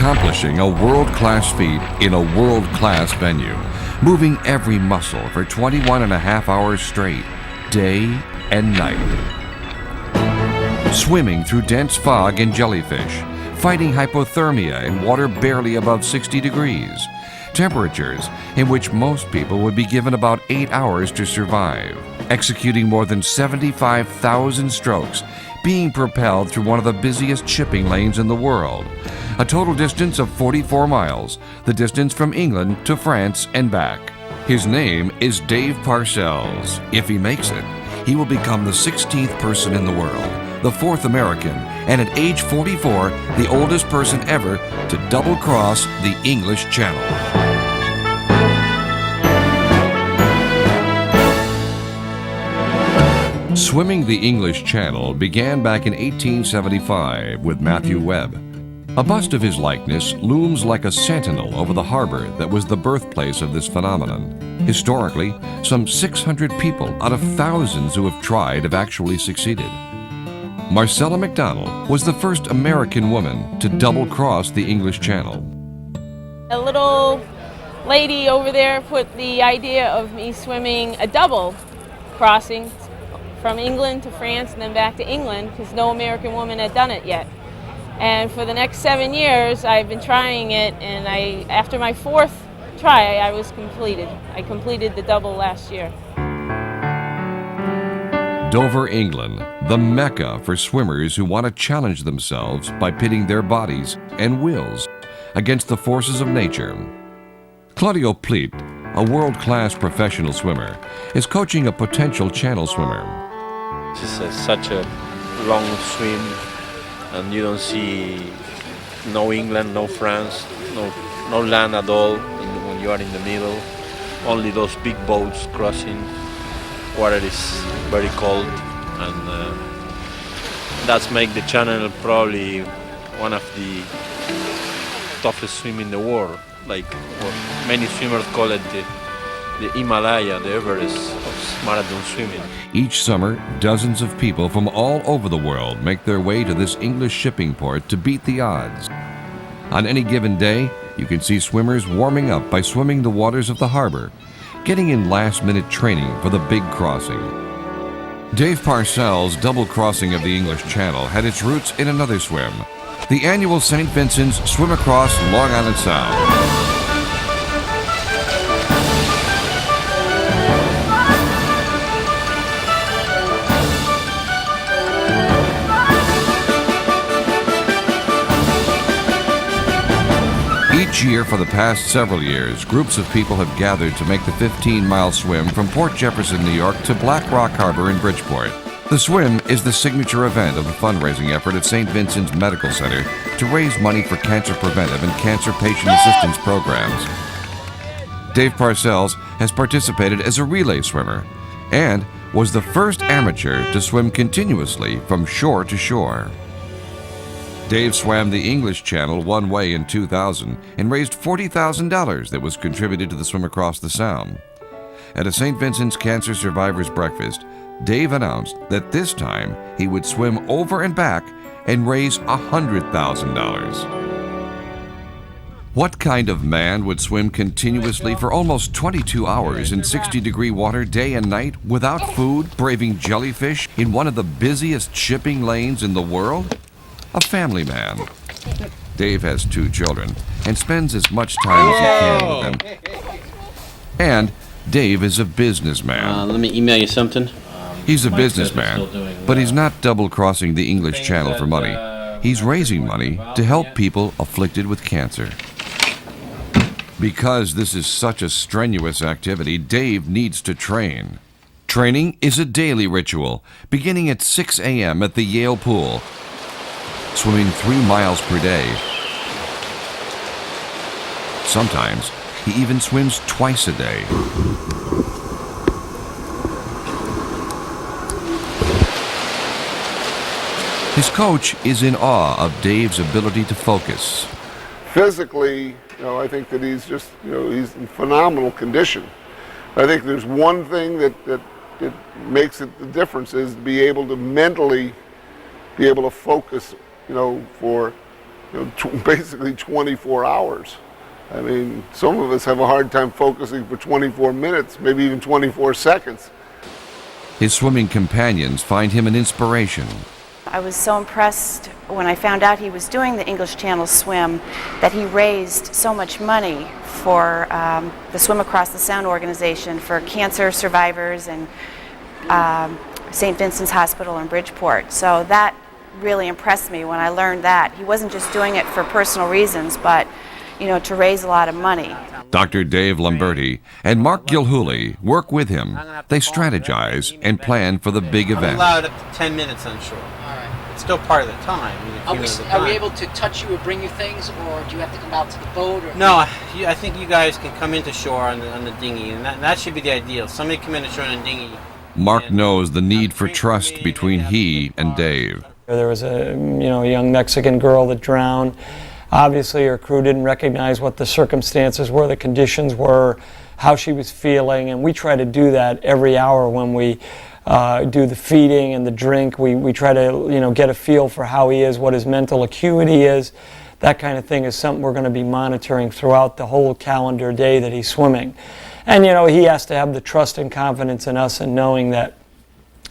accomplishing a world-class feat in a world-class venue, moving every muscle for 21 and a half hours straight, day and night. Swimming through dense fog and jellyfish, fighting hypothermia in water barely above 60 degrees, temperatures in which most people would be given about 8 hours to survive, executing more than 75,000 strokes, being propelled through one of the busiest shipping lanes in the world. A total distance of 44 miles, the distance from England to France and back. His name is Dave Parcells. If he makes it, he will become the 16th person in the world, the 4th American, and at age 44, the oldest person ever to double-cross the English Channel. Swimming the English Channel began back in 1875 with Matthew Webb. A bust of his likeness looms like a sentinel over the harbor that was the birthplace of this phenomenon. Historically, some 600 people out of thousands who have tried have actually succeeded. Marcella McDonald was the first American woman to double-cross the English Channel. A little lady over there put the idea of me swimming a double crossing from England to France and then back to England, because no American woman had done it yet. And for the next 7 years, I've been trying it, and after my 4th try, I completed the double last year. Dover, England, the mecca for swimmers who want to challenge themselves by pitting their bodies and wills against the forces of nature. Claudio Pleat, a world-class professional swimmer, is coaching a potential channel swimmer. This is such a long swim, and you don't see no England, no France, no land at all when you are in the middle. Only those big boats crossing. Water is very cold, and that's make the channel probably one of the toughest swim in the world. Like many swimmers call it the Himalaya, the Everest of marathon swimming. Each summer, dozens of people from all over the world make their way to this English shipping port to beat the odds. On any given day, you can see swimmers warming up by swimming the waters of the harbor, getting in last-minute training for the big crossing. Dave Parcells' double crossing of the English Channel had its roots in another swim, the annual St. Vincent's Swim Across Long Island Sound. Each year for the past several years, groups of people have gathered to make the 15-mile swim from Port Jefferson, New York to Black Rock Harbor in Bridgeport. The swim is the signature event of the fundraising effort at St. Vincent's Medical Center to raise money for cancer preventive and cancer patient assistance programs. Dave Parcells has participated as a relay swimmer and was the first amateur to swim continuously from shore to shore. Dave swam the English Channel one way in 2000 and raised $40,000 that was contributed to the Swim Across the Sound. At a St. Vincent's Cancer Survivors Breakfast, Dave announced that this time he would swim over and back and raise $100,000. What kind of man would swim continuously for almost 22 hours in 60-degree water day and night without food, braving jellyfish in one of the busiest shipping lanes in the world? A family man. Dave has 2 children and spends as much time as he can with them. And Dave is a businessman. Let me email you something. He's a businessman, but he's not double-crossing the English Channel for money. He's raising money to help people afflicted with cancer. Because this is such a strenuous activity, Dave needs to train. Training is a daily ritual, beginning at 6 a.m. at the Yale Pool, swimming 3 miles per day. Sometimes he even swims twice a day. His coach is in awe of Dave's ability to focus. Physically, I think that he's just, he's in phenomenal condition. I think there's one thing that makes it the difference is to be able to mentally be able to focus, for basically 24 hours. I mean, some of us have a hard time focusing for 24 minutes, maybe even 24 seconds. His swimming companions find him an inspiration. I was so impressed when I found out he was doing the English Channel Swim that he raised so much money for the Swim Across the Sound organization for cancer survivors and St. Vincent's Hospital in Bridgeport. So that really impressed me when I learned that. He wasn't just doing it for personal reasons, but to raise a lot of money. Dr. Dave Lamberti and Mark Gilhooly work with him. They strategize and plan for the big event. I'm allowed up to 10 minutes on shore. All right. It's still part of the time. Are we able to touch you or bring you things, or do you have to come out to the boat? Or No, I think you guys can come into shore on the dinghy, and that should be the ideal. Somebody come into shore on a dinghy. Mark knows the need for trust between he and Dave. There was a young Mexican girl that drowned. Obviously, her crew didn't recognize what the circumstances were, the conditions were, how she was feeling, and we try to do that every hour when we do the feeding and the drink. We try to get a feel for how he is, what his mental acuity is. That kind of thing is something we're going to be monitoring throughout the whole calendar day that he's swimming. And he has to have the trust and confidence in us and knowing that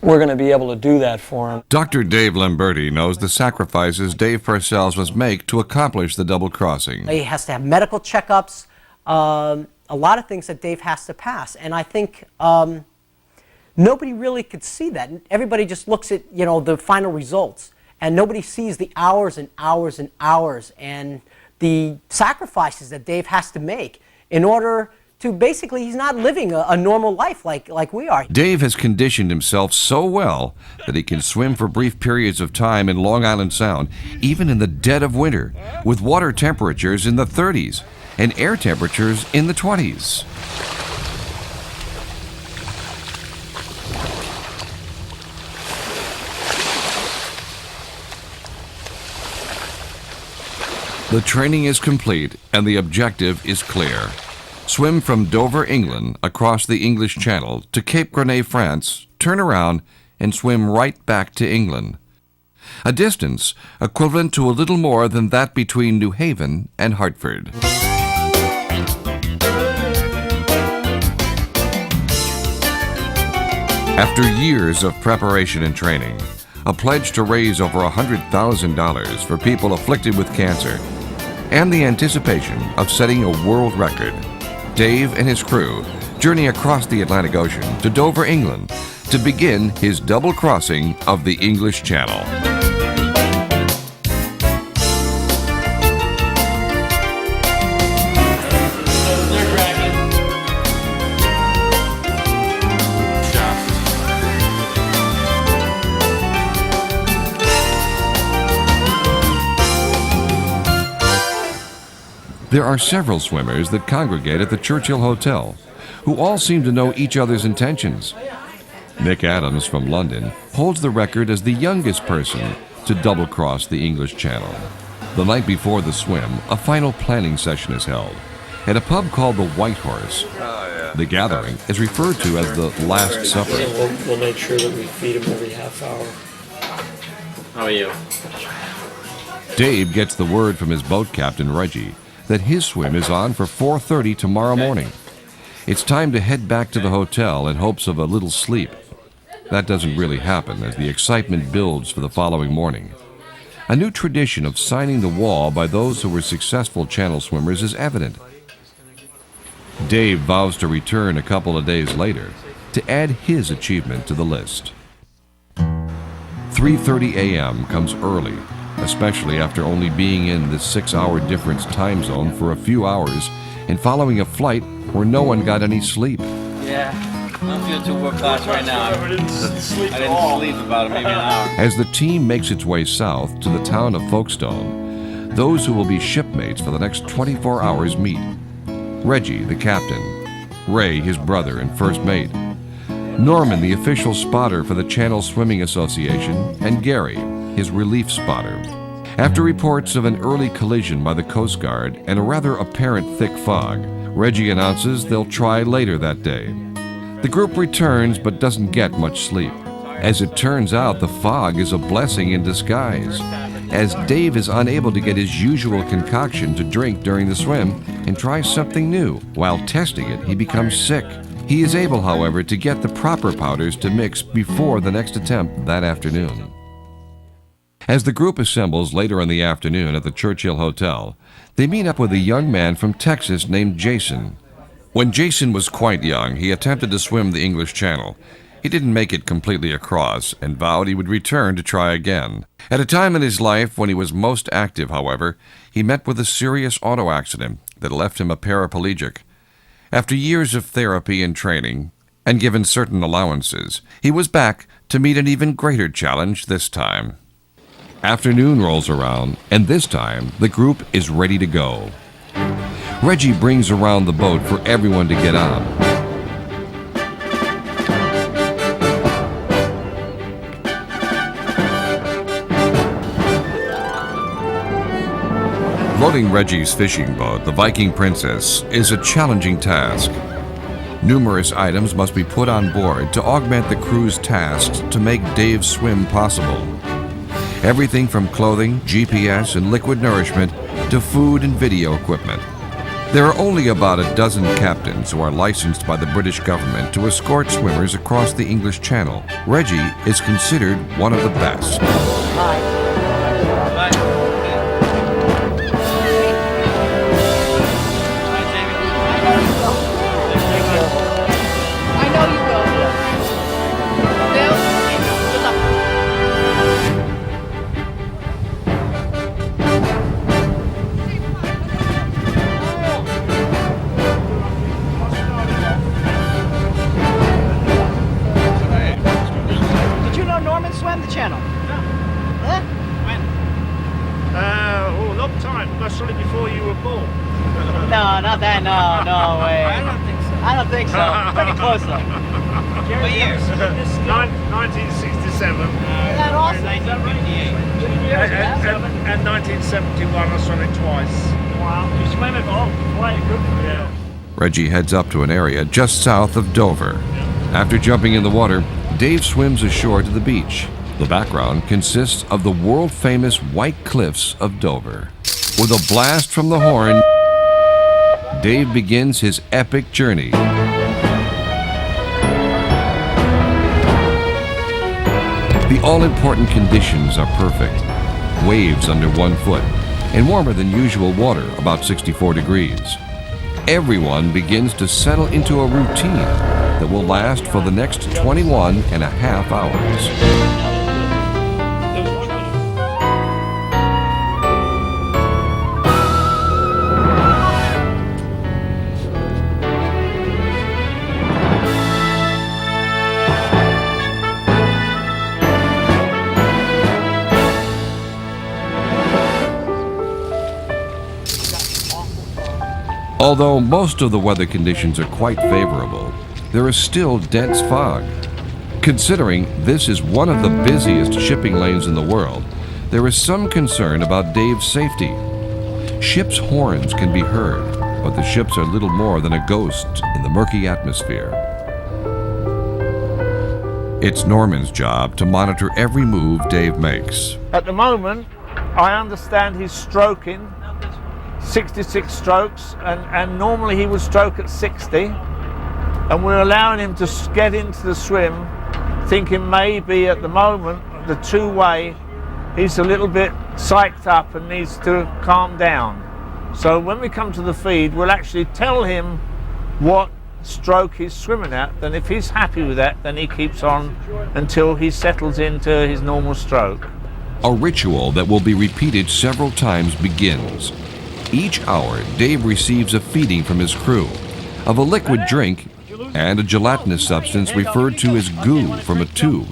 we're going to be able to do that for him. Dr. Dave Lamberti knows the sacrifices Dave Parcells must make to accomplish the double crossing. He has to have medical checkups, a lot of things that Dave has to pass. And I think nobody really could see that. Everybody just looks at the final results, and nobody sees the hours and hours and hours and the sacrifices that Dave has to make in order to basically, he's not living a normal life like we are. Dave has conditioned himself so well that he can swim for brief periods of time in Long Island Sound, even in the dead of winter, with water temperatures in the 30s and air temperatures in the 20s. The training is complete and the objective is clear. Swim from Dover, England, across the English Channel to Cape Grenade, France, turn around and swim right back to England. A distance equivalent to a little more than that between New Haven and Hartford. After years of preparation and training, a pledge to raise over $100,000 for people afflicted with cancer, and the anticipation of setting a world record, Dave and his crew journey across the Atlantic Ocean to Dover, England, to begin his double crossing of the English Channel. There are several swimmers that congregate at the Churchill Hotel, who all seem to know each other's intentions. Nick Adams from London holds the record as the youngest person to double-cross the English Channel. The night before the swim, a final planning session is held at a pub called the White Horse. The gathering is referred to as the Last Supper. We'll make sure that we feed him every half hour. How are you? Dave gets the word from his boat captain, Reggie, that his swim is on for 4:30 tomorrow morning. It's time to head back to the hotel in hopes of a little sleep. That doesn't really happen as the excitement builds for the following morning. A new tradition of signing the wall by those who were successful channel swimmers is evident. Dave vows to return a couple of days later to add his achievement to the list. 3:30 a.m. comes early, especially after only being in the 6-hour difference time zone for a few hours and following a flight where no one got any sleep. Yeah, I don't feel too world class right now. I didn't sleep about maybe an hour. As the team makes its way south to the town of Folkestone, those who will be shipmates for the next 24 hours meet. Reggie, the captain, Ray, his brother and first mate, Norman, the official spotter for the Channel Swimming Association, and Gary, his relief spotter. After reports of an early collision by the Coast Guard and a rather apparent thick fog, Reggie announces they'll try later that day. The group returns but doesn't get much sleep. As it turns out, the fog is a blessing in disguise, as Dave is unable to get his usual concoction to drink during the swim and tries something new. While testing it, he becomes sick. He is able, however, to get the proper powders to mix before the next attempt that afternoon. As the group assembles later in the afternoon at the Churchill Hotel, they meet up with a young man from Texas named Jason. When Jason was quite young, he attempted to swim the English Channel. He didn't make it completely across and vowed he would return to try again. At a time in his life when he was most active, however, he met with a serious auto accident that left him a paraplegic. After years of therapy and training, and given certain allowances, he was back to meet an even greater challenge this time. Afternoon rolls around, and this time the group is ready to go. Reggie brings around the boat for everyone to get on. Loading Reggie's fishing boat, the Viking Princess, is a challenging task. Numerous items must be put on board to augment the crew's tasks to make Dave's swim possible. Everything from clothing, GPS, and liquid nourishment to food and video equipment. There are only about a dozen captains who are licensed by the British government to escort swimmers across the English Channel. Reggie is considered one of the best. No, not that. No way. I don't think so. Pretty close though. What years? 1967. Isn't that awesome? 1958. And 1971, I swam it twice. Wow. You swam it all? Quite good. Yeah. Reggie heads up to an area just south of Dover. After jumping in the water, Dave swims ashore to the beach. The background consists of the world-famous White Cliffs of Dover. With a blast from the horn, Dave begins his epic journey. The all-important conditions are perfect. Waves under 1 foot, and warmer than usual water, about 64 degrees. Everyone begins to settle into a routine that will last for the next 21 and a half hours. Although most of the weather conditions are quite favorable, there is still dense fog. Considering this is one of the busiest shipping lanes in the world, there is some concern about Dave's safety. Ships' horns can be heard, but the ships are little more than a ghost in the murky atmosphere. It's Norman's job to monitor every move Dave makes. At the moment, I understand he's stroking 66 strokes, and normally he would stroke at 60, and we're allowing him to get into the swim, thinking maybe at the moment the two-way he's a little bit psyched up and needs to calm down. So when we come to the feed, we'll actually tell him what stroke he's swimming at, and if he's happy with that, then he keeps on until he settles into his normal stroke. A ritual that will be repeated several times begins. Each hour, Dave receives a feeding from his crew of a liquid drink and a gelatinous substance referred to as goo from a tube.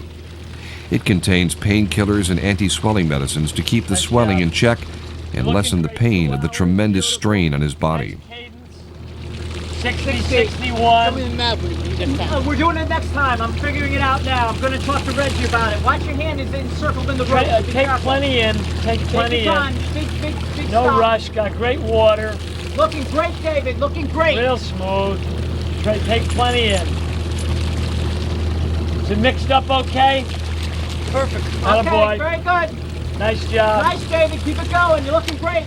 It contains painkillers and anti-swelling medicines to keep the swelling in check and lessen the pain of the tremendous strain on his body. 60, 61. We're doing it next time. I'm figuring it out now. I'm going to talk to Reggie about it. Watch your hand is encircled in the rope. Take plenty in. Take plenty in. Big no stop. rush. Got great water. Looking great, David. Looking great. Real smooth. Take plenty in. Is it mixed up okay? Perfect. Atta Okay, boy. very good. Nice job. Nice, David. Keep it going. You're looking great.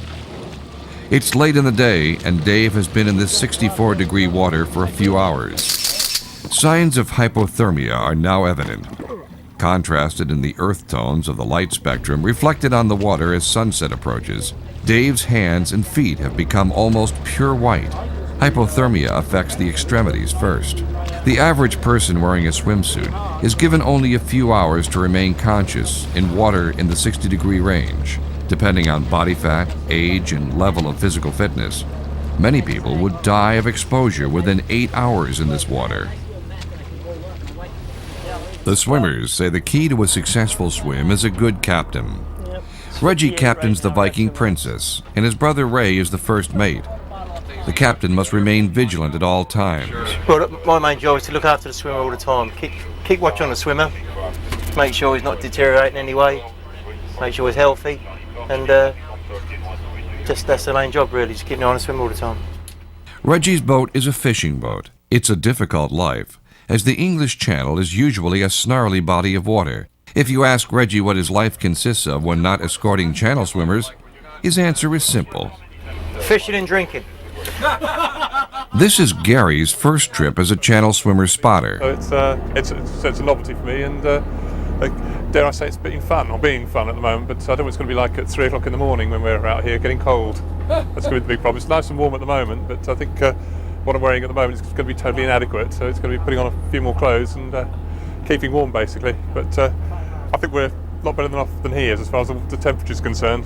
It's late in the day, and Dave has been in this 64-degree water for a few hours. Signs of hypothermia are now evident, contrasted in the earth tones of the light spectrum reflected on the water as sunset approaches. Dave's hands and feet have become almost pure white. Hypothermia affects the extremities first. The average person wearing a swimsuit is given only a few hours to remain conscious in water in the 60-degree range. Depending on body fat, age, and level of physical fitness, many people would die of exposure within 8 hours in this water. The swimmers say the key to a successful swim is a good captain. Reggie captains the Viking Princess, and his brother Ray is the first mate. The captain must remain vigilant at all times. Well, my main job is to look after the swimmer all the time. Keep watch on the swimmer, make sure he's not deteriorating in any way, make sure he's healthy, and just that's the main job really, just keep an eye on the swimmer all the time. Reggie's boat is a fishing boat. It's a difficult life, as the English Channel is usually a snarly body of water. If you ask Reggie what his life consists of when not escorting channel swimmers, his answer is simple. Fishing and drinking. This is Gary's first trip as a channel swimmer spotter. It's a novelty for me, and dare I say it's being fun at the moment, but I don't know what it's going to be like at 3 o'clock in the morning when we're out here getting cold. That's going to be the big problem. It's nice and warm at the moment, but I think what I'm wearing at the moment is going to be totally inadequate, so it's going to be putting on a few more clothes and keeping warm basically. But I think we're a lot better off than he is as far as the temperature is concerned.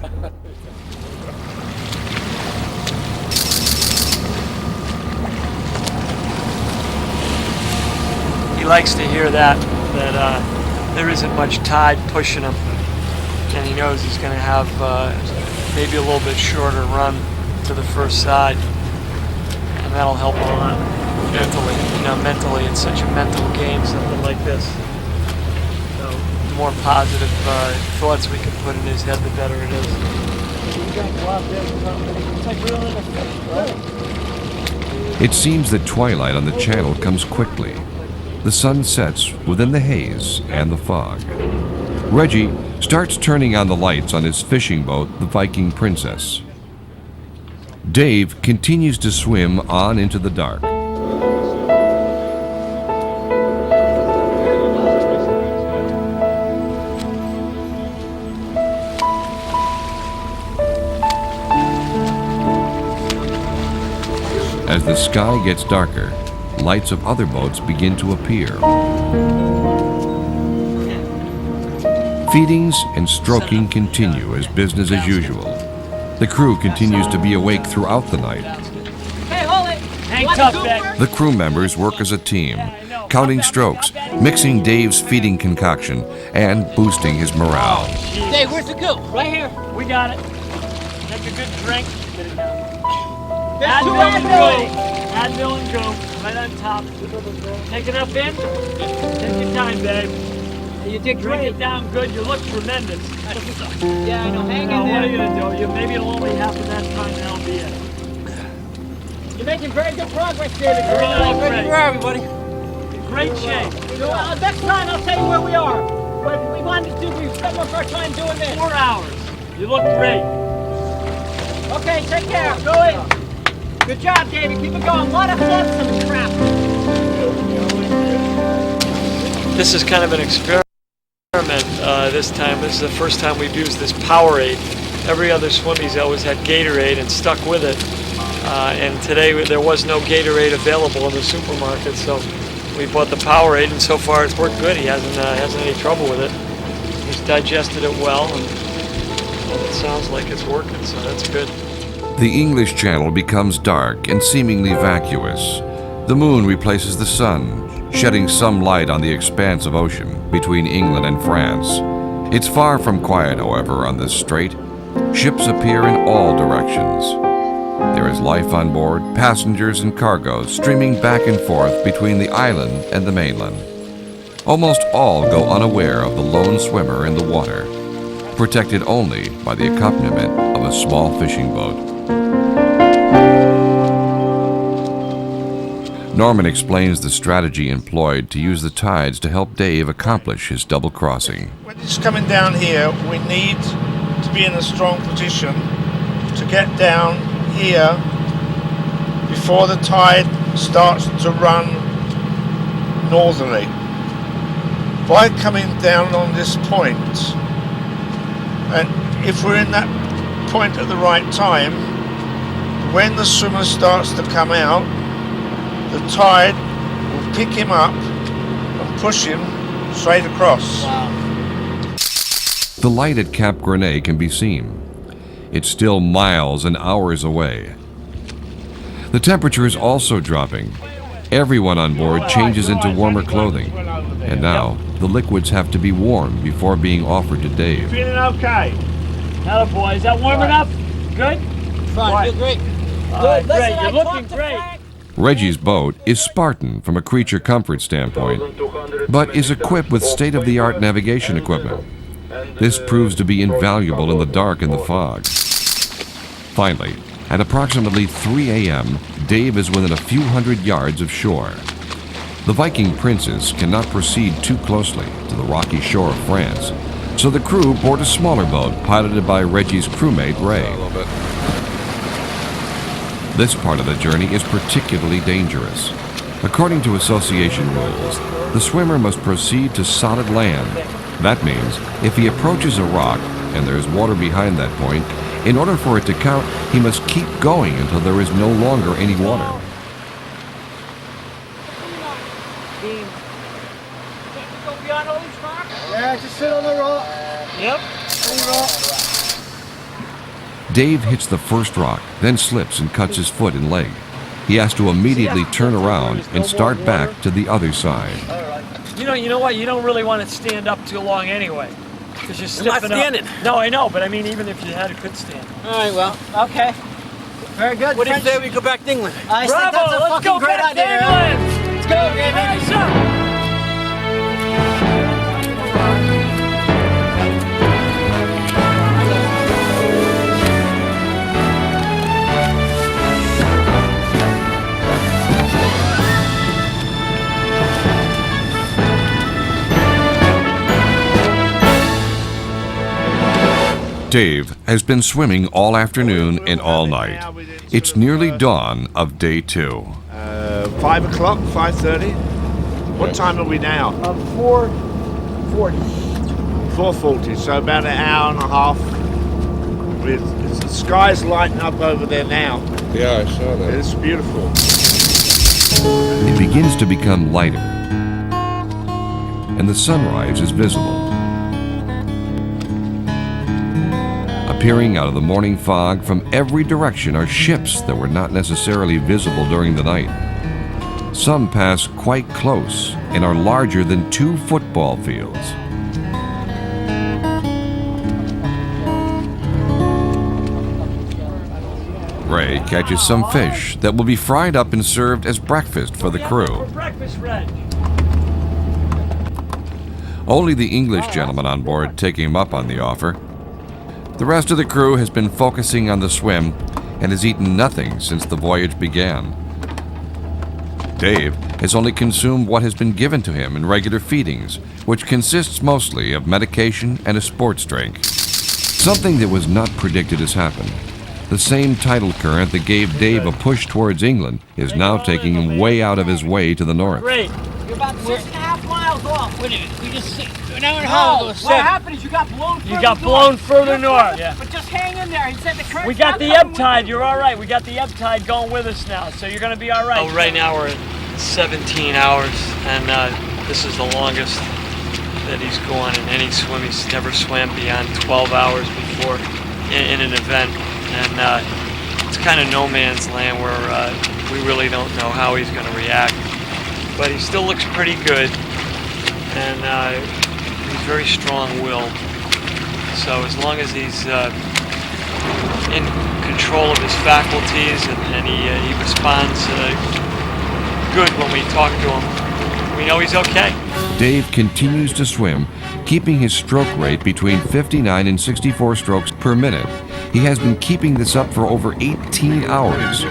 He likes to hear that there isn't much tide pushing him, and he knows he's going to have maybe a little bit shorter run to the first side, and that'll help a lot mentally. You know, mentally it's such a mental game, something like this. So the more positive thoughts we can put in his head, the better it is. It seems that twilight on the channel comes quickly. The sun sets within the haze and the fog. Reggie starts turning on the lights on his fishing boat, the Viking Princess. Dave continues to swim on into the dark. As the sky gets darker, lights of other boats begin to appear. Feedings and stroking continue as business as usual. The crew continues to be awake throughout the night. Hey, hold it. Hang tough, Beck. The crew members work as a team, counting strokes, mixing Dave's feeding concoction, and boosting his morale. Dave, where's the goat? Right here. We got it. Take a good drink. Get it down. There's two and Advil. go. Advil and go. Right on top. Take it up in. Take your time, babe. You did Drink great. it down good. You look tremendous. Yeah, I know. Hang Now, in what are there. you going to do? Maybe it'll only happen that time, and that'll be it. You're making very good progress, David. You're really Good great. for everybody. In great shape. So, next time I'll tell you where we are. But we wanted to do, we spent most of our time doing this. 4 hours. You look great. Okay, take care. Go in. Good job, David. Keep it going. A lot of floats and crap. This is kind of an experiment this time. This is the first time we've used this Powerade. Every other swim he's always had Gatorade and stuck with it. And today there was no Gatorade available in the supermarket, so we bought the Powerade, and so far it's worked good. He hasn't any trouble with it. He's digested it well, and it sounds like it's working, so that's good. The English Channel becomes dark and seemingly vacuous. The moon replaces the sun, shedding some light on the expanse of ocean between England and France. It's far from quiet, however, on this strait. Ships appear in all directions. There is life on board, passengers and cargo streaming back and forth between the island and the mainland. Almost all go unaware of the lone swimmer in the water, protected only by the accompaniment of a small fishing boat. Norman explains the strategy employed to use the tides to help Dave accomplish his double crossing. When it's coming down here, we need to be in a strong position to get down here before the tide starts to run northerly. By coming down on this point, and if we're in that point at the right time, when the swimmer starts to come out, the tide will pick him up and push him straight across. The light at Cap Grenade can be seen. It's still miles and hours away. The temperature is also dropping. Everyone on board changes into warmer clothing. And now, the liquids have to be warm before being offered to Dave. Feeling okay? Hello, boy. Is that warm enough? Good? Fine, feel great. Good, great. You're looking great. Reggie's boat is Spartan from a creature comfort standpoint, but is equipped with state-of-the-art navigation equipment. This proves to be invaluable in the dark and the fog. Finally, at approximately 3 a.m., Dave is within a few hundred yards of shore. The Viking Princess cannot proceed too closely to the rocky shore of France, so the crew board a smaller boat piloted by Reggie's crewmate, Ray. This part of the journey is particularly dangerous. According to association rules, the swimmer must proceed to solid land. That means if he approaches a rock and there is water behind that point, in order for it to count, he must keep going until there is no longer any water. Yeah, just sit on the rock. Yep. Dave hits the first rock, then slips and cuts his foot and leg. He has to immediately turn around and start back to the other side. You know what? You don't really want to stand up too long anyway. Because you're stiffing I'm not standing. up. No, I know, but I mean, even if you had a good stand. All right, well, Okay. Very good. what do you French. say we go back to England? I think Bravo! that's a Let's fucking go great back to idea. England! Let's go, baby. Hey, sir! Dave has been swimming all afternoon and all night. It's nearly dawn of day 2. 5 o'clock, 5:30. What time are we now? 4:40. 4:40, so about an hour and a half. The sky's lighting up over there now. Yeah, I saw that. It's beautiful. It begins to become lighter, and the sunrise is visible. Appearing out of the morning fog from every direction are ships that were not necessarily visible during the night. Some pass quite close and are larger than 2 football fields. Ray catches some fish that will be fried up and served as breakfast for the crew. Breakfast, Reg. Only the English gentleman on board take him up on the offer. The rest of the crew has been focusing on the swim and has eaten nothing since the voyage began. Dave has only consumed what has been given to him in regular feedings, which consists mostly of medication and a sports drink. Something that was not predicted has happened. The same tidal current that gave Dave a push towards England is now taking him way out of his way to the north. Great. You're about 6.5 miles off. Wait a minute, we just an hour and a No, half ago, what 7. happened is you got blown further You got blown further north. Yeah. But just hang in there. He said the current's We got not the coming ebb with tide. you. You're all right. We got the ebb tide going with us now, so you're going to be all right. Oh, right now we're at 17 hours, and this is the longest that he's gone in any swim. He's never swam beyond 12 hours before in an event, and it's kind of no man's land where we really don't know how he's going to react. But he still looks pretty good, and he's very strong-willed. So as long as he's in control of his faculties and he responds good when we talk to him, we know he's okay. Dave continues to swim, keeping his stroke rate between 59 and 64 strokes per minute. He has been keeping this up for over 18 hours.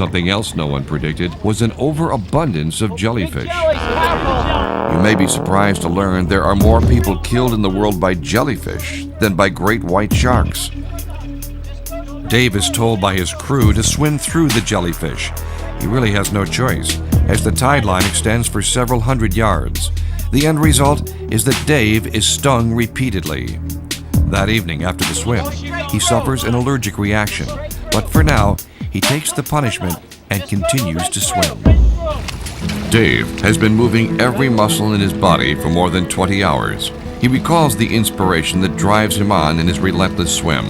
Something else no one predicted was an overabundance of jellyfish. You may be surprised to learn there are more people killed in the world by jellyfish than by great white sharks. Dave is told by his crew to swim through the jellyfish. He really has no choice, as the tide line extends for several hundred yards. The end result is that Dave is stung repeatedly. That evening after the swim, he suffers an allergic reaction, but for now, he takes the punishment and continues to swim. Dave has been moving every muscle in his body for more than 20 hours. He recalls the inspiration that drives him on in his relentless swim.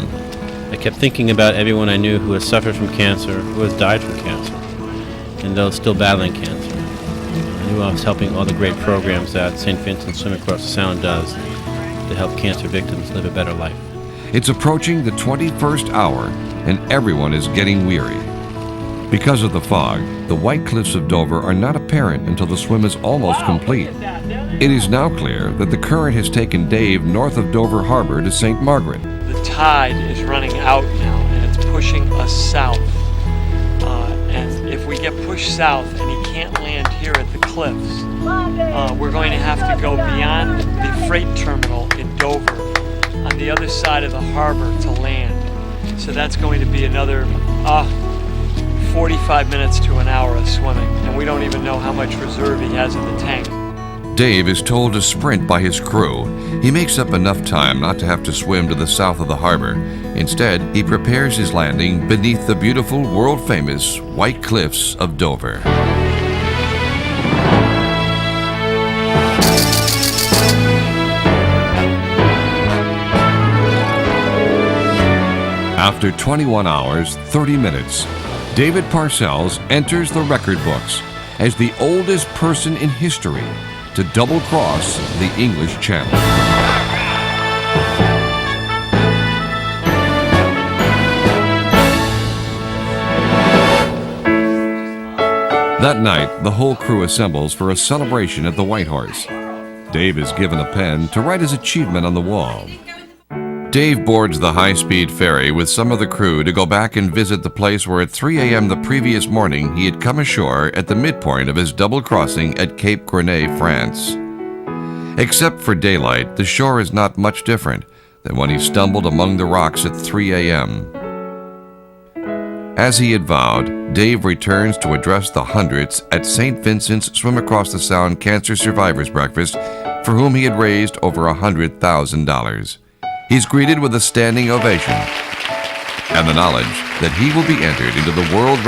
I kept thinking about everyone I knew who has suffered from cancer, who has died from cancer, and those still battling cancer. I knew I was helping all the great programs that St. Vincent's Swim Across the Sound does to help cancer victims live a better life. It's approaching the 21st hour, and everyone is getting weary. Because of the fog, the White Cliffs of Dover are not apparent until the swim is almost complete. It is now clear that the current has taken Dave north of Dover Harbor to St. Margaret. The tide is running out now, and it's pushing us south. And if we get pushed south and he can't land here at the cliffs, we're going to have to go beyond the freight terminal in Dover on the other side of the harbor to land. So that's going to be another 45 minutes to an hour of swimming, and we don't even know how much reserve he has in the tank. Dave is told to sprint by his crew. He makes up enough time not to have to swim to the south of the harbor. Instead, he prepares his landing beneath the beautiful, world-famous White Cliffs of Dover. After 21 hours, 30 minutes, David Parcells enters the record books as the oldest person in history to double-cross the English Channel. That night, the whole crew assembles for a celebration at the White Horse. Dave is given a pen to write his achievement on the wall. Dave boards the high-speed ferry with some of the crew to go back and visit the place where at 3 a.m. the previous morning he had come ashore at the midpoint of his double crossing at Cape Grenay, France. Except for daylight, the shore is not much different than when he stumbled among the rocks at 3 a.m. As he had vowed, Dave returns to address the hundreds at St. Vincent's Swim Across the Sound Cancer Survivors Breakfast, for whom he had raised over $100,000. He's greeted with a standing ovation and the knowledge that he will be entered into the world